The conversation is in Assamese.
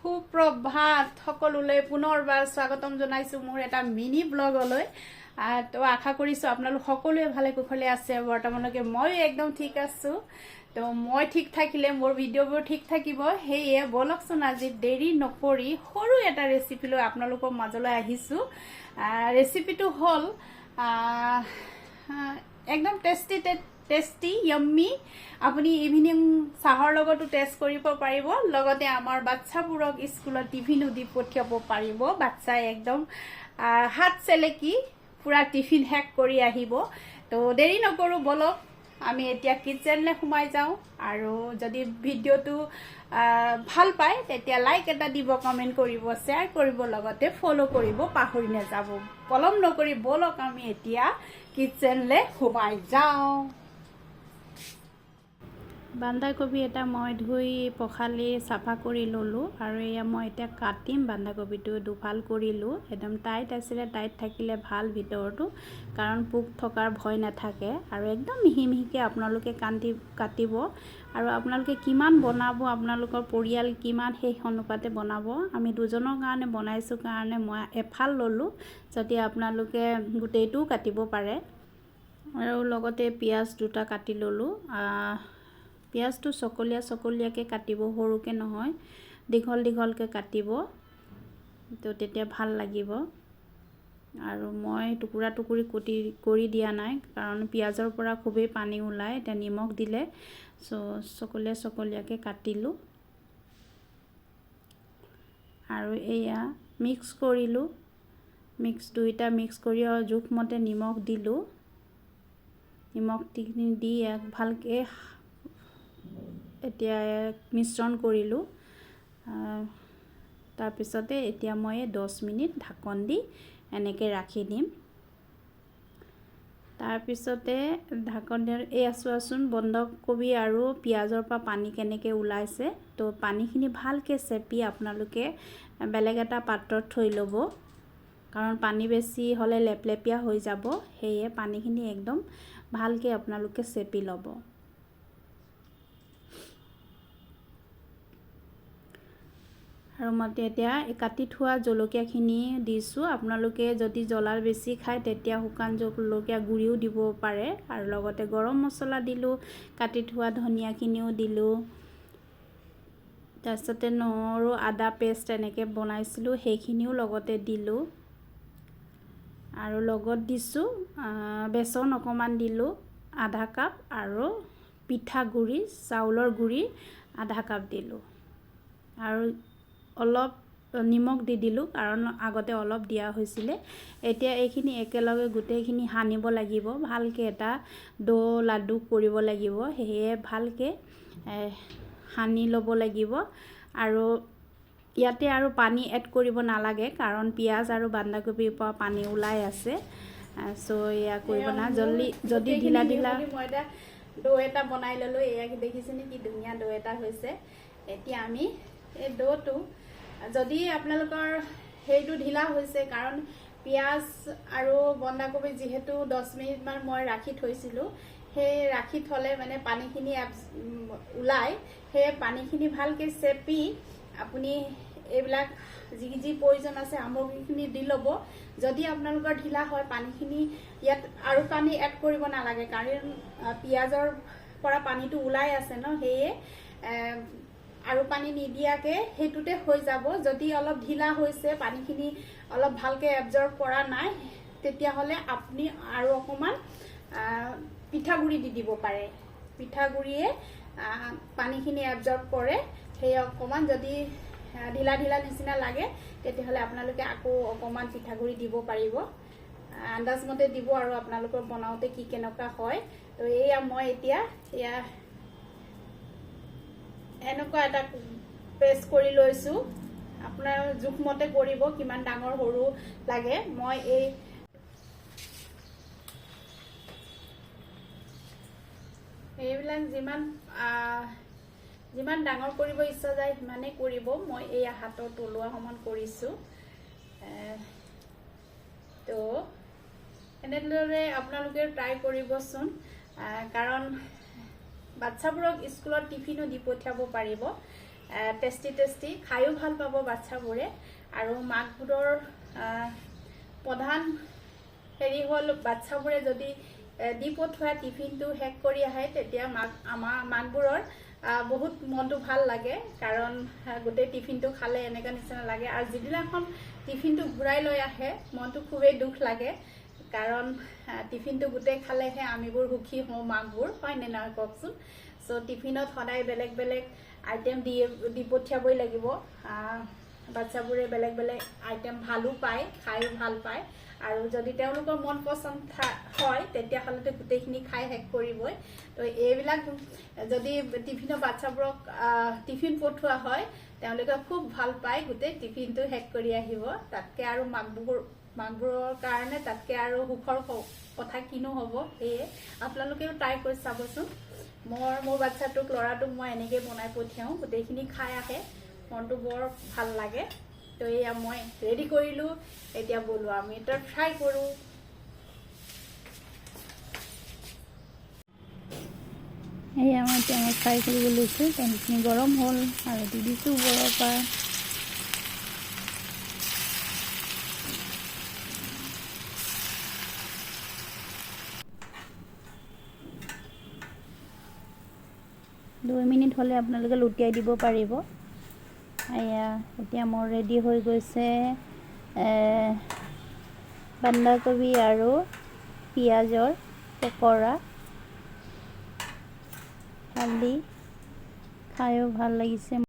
সুপ্ৰভাত সকলোলৈ পুনৰবাৰ স্বাগতম জনাইছোঁ মোৰ এটা মিনি ব্লগলৈ। তো আশা কৰিছোঁ আপোনালোক সকলোৱে ভালে কুশলে আছে। বৰ্তমানলৈকে ময়ো একদম ঠিক আছোঁ। তো মই ঠিক থাকিলে মোৰ ভিডিঅ'বোৰ ঠিক থাকিব। সেয়ে বলকচোন আজি দেৰি নকৰি সৰু এটা ৰেচিপি লৈ আপোনালোকৰ মাজলৈ আহিছোঁ। ৰেচিপিটো হ'ল একদম টেষ্টি য়াম্মি। আপুনি ইভিনিং চাহৰ লগতো টেষ্ট কৰিব পাৰিব, লগতে আমাৰ বাচ্চাবোৰক স্কুলত টিফিনো দি পঠিয়াব পাৰিব। বাচ্চাই একদম হাত চেলেকি পুৰা টিফিন শেষ কৰি আহিব। তো দেৰি নকৰোঁ, বলক আমি এতিয়া কিটচেনলৈ সোমাই যাওঁ। আৰু যদি ভিডিঅ'টো ভাল পায় তেতিয়া লাইক এটা দিব, কমেণ্ট কৰিব, শ্বেয়াৰ কৰিব, লগতে ফ'ল' কৰিব পাহৰি নাযাব। পলম নকৰি বলক আমি এতিয়া কিটচেনলৈ সোমাই যাওঁ। বন্ধাকবি এটা মই ধুই পখালি চাফা কৰি ল'লোঁ আৰু এয়া মই এতিয়া কাটিম। বন্ধাকবিটো দুফাল কৰিলোঁ। একদম টাইট আছিলে, টাইট থাকিলে ভাল ভিতৰটো, কাৰণ পোক থকাৰ ভয় নাথাকে। আৰু একদম মিহি মিহিকৈ আপোনালোকে কাটিব। আৰু আপোনালোকে কিমান বনাব, আপোনালোকৰ পৰিয়াল কিমান, সেই অনুপাতে বনাব। আমি দুজনৰ কাৰণে বনাইছোঁ কাৰণে মই এফাল ল'লোঁ, যদি আপোনালোকে গোটেইটোও কাটিব পাৰে। আৰু লগতে পিঁয়াজ দুটা কাটি ল'লোঁ। পিঁয়াজটো চকলীয়াকৈ কাটিব, সৰুকৈ নহয়, দীঘলকৈ কাটিব, তো তেতিয়া ভাল লাগিব। আৰু মই টুকুৰা কৰি দিয়া নাই, কাৰণ পিঁয়াজৰ পৰা খুবেই পানী ওলায়। এতিয়া নিমখ দিলে চকলীয়াকৈ কাটিলোঁ। আৰু এয়া মিক্স কৰিলোঁ। দুইটা মিক্স কৰি জোখমতে নিমখ দিলোঁ। নিমখ দি ভালকৈ এতিয়া মিশ্ৰণ কৰিলোঁ। তাৰপিছতে এতিয়া মই 10 মিনিট ঢাকন দি এনেকৈ ৰাখি দিম। তাৰপিছতে ঢাকন দি এয়া চোৱাচোন, বন্ধাকবি আৰু পিঁয়াজৰ পৰা পানী কেনেকৈ ওলাইছে। তো পানীখিনি ভালকৈ চেপি আপোনালোকে বেলেগ এটা পাত্ৰত থৈ ল'ব, কাৰণ পানী বেছি হ'লে লেপলেপীয়া হৈ যাব। সেয়ে পানীখিনি একদম ভালকৈ আপোনালোকে চেপি ল'ব। আৰু মই এতিয়া কাটি থোৱা জলকীয়াখিনি দিছোঁ। আপোনালোকে যদি জ্বলাৰ বেছি খায় তেতিয়া শুকান জলকীয়া গুড়িও দিব পাৰে। আৰু লগতে গৰম মছলা দিলোঁ, কাটি থোৱা ধনিয়াখিনিও দিলোঁ। তাৰপিছতে নহৰু আদা পেষ্ট এনেকৈ বনাইছিলোঁ, সেইখিনিও লগতে দিলোঁ। আৰু লগত দিছোঁ বেচন অকণমান দিলোঁ, আধা কাপ, আৰু পিঠাগুড়ি চাউলৰ গুড়ি আধা কাপ দিলোঁ। আৰু অলপ নিমখ দি দিলোঁ, কাৰণ আগতে অলপ দিয়া হৈছিলে। এতিয়া এইখিনি একেলগে গোটেইখিনি সানিব লাগিব, ভালকৈ এটা লাডু কৰিব লাগিব। সেয়ে ভালকৈ সানি ল'ব লাগিব। আৰু ইয়াতে আৰু পানী এড কৰিব নালাগে, কাৰণ পিঁয়াজ আৰু বন্ধাকবিৰ পৰা পানী ওলাই আছে। এয়া কৰিব না, যদি ঢিলা মই এটা এটা বনাই ল'লোঁ। এয়া দেখিছেনে কি ধুনীয়া এটা হৈছে। এতিয়া আমি এই টো, যদি আপোনালোকৰ সেইটো ঢিলা হৈছে, কাৰণ পিঁয়াজ আৰু বন্ধাকবি যিহেতু 10 মিনিটমান মই ৰাখি থৈছিলোঁ, সেই ৰাখি থ'লে মানে পানীখিনি ওলায়। সেই পানীখিনি ভালকৈ চেপি আপুনি এইবিলাক যি প্ৰয়োজন আছে সামগ্ৰীখিনি দি ল'ব। যদি আপোনালোকৰ ঢিলা হয়, পানীখিনি ইয়াত আৰু পানী এড কৰিব নালাগে, কাৰণ পিঁয়াজৰ পৰা পানীটো ওলাই আছে ন। সেয়ে আৰু পানী নিদিয়াকৈ সেইটোতে হৈ যাব। যদি অলপ ঢিলা হৈছে, পানীখিনি অলপ ভালকৈ এবজৰ্ব কৰা নাই, তেতিয়াহ'লে আপুনি আৰু অকণমান পিঠাগুড়ি দি দিব পাৰে। পিঠাগুড়িয়ে পানীখিনি এবজৰ্ব কৰে। সেই অকণমান যদি ঢিলা নিচিনা লাগে, তেতিয়াহ'লে আপোনালোকে আকৌ অকণমান পিঠাগুড়ি দিব পাৰিব। আন্দাজমতে দিব, আৰু আপোনালোকৰ বনাওঁতে কি কেনেকুৱা হয়। তো এয়া মই এতিয়া এনেকুৱা এটা পেষ্ট কৰি লৈছোঁ। আপোনাৰ জোখমতে কৰিব, কিমান ডাঙৰ সৰু লাগে। মই এইবিলাক যিমান ডাঙৰ কৰিব ইচ্ছা যায় সিমানেই কৰিব। মই এই হাতৰ তলুৱা সমান কৰিছোঁ। তো এনেদৰে আপোনালোকে ট্ৰাই কৰিবচোন, কাৰণ বাচ্চাবোৰক স্কুলত টিফিনো দি পঠিয়াব পাৰিব। টেষ্টি খায়ো ভাল পাব বাচ্চাবোৰে। আৰু মাকবোৰৰ প্ৰধান হেৰি হ'ল বাচ্চাবোৰে যদি দি পঠোৱা টিফিনটো শেষ কৰি আহে তেতিয়া আমাৰ মাকবোৰৰ বহুত মনটো ভাল লাগে, কাৰণ গোটেই টিফিনটো খালে এনেকুৱা নিচিনা লাগে। আৰু যিদিনাখন টিফিনটো ঘূৰাই লৈ আহে মনটো খুবেই দুখ লাগে, কাৰণ টিফিনটো গোটেই খালেহে আমিবোৰ সুখী হওঁ মাকবোৰ, হয়নে নহয় কওকচোন। চ' টিফিনত সদায় বেলেগ বেলেগ আইটেম দি পঠিয়াবই লাগিব। বাচ্চাবোৰে বেলেগ বেলেগ আইটেম ভালো পায়, খায়ো ভাল পায়। আৰু যদি তেওঁলোকৰ মন পচন্দ হয় তেতিয়াহ'লেতো গোটেইখিনি খাই শেষ কৰিবই। তো এইবিলাক যদি টিফিনৰ বাচ্চাবোৰক টিফিন পঠোৱা হয় তেওঁলোকে খুব ভাল পায়, গোটেই টিফিনটো শেষ কৰি আহিব। তাতকৈ আৰু মাকবোৰৰ কাৰণে তাতকৈ আৰু সুখৰ কথা কিনো হ'ব। সেয়ে আপোনালোকেও ট্ৰাই কৰি চাবচোন। মোৰ বাচ্চাটোক ল'ৰাটোক মই এনেকৈ বনাই পঠিয়াওঁ, গোটেইখিনি খাই আহে, মনটো বৰ ভাল লাগে। তো এয়া মই ৰেডি কৰিলোঁ, এতিয়া বলো আমি এটা ফ্ৰাই কৰোঁ। এয়া মই এতিয়া ফ্ৰাই কৰিব লৈছোঁ, তেলখিনি গৰম হ'ল আৰু দি দিছোঁ ওপৰৰ পৰা। দুই মিনিট হ'লে আপোনালোকে লুটিয়াই দিব পাৰিব। এয়া এতিয়া মোৰ ৰেডি হৈ গৈছে বন্ধাকবি আৰু পিঁয়াজৰ পকৰা। খালি খায়ো ভাল লাগিছে।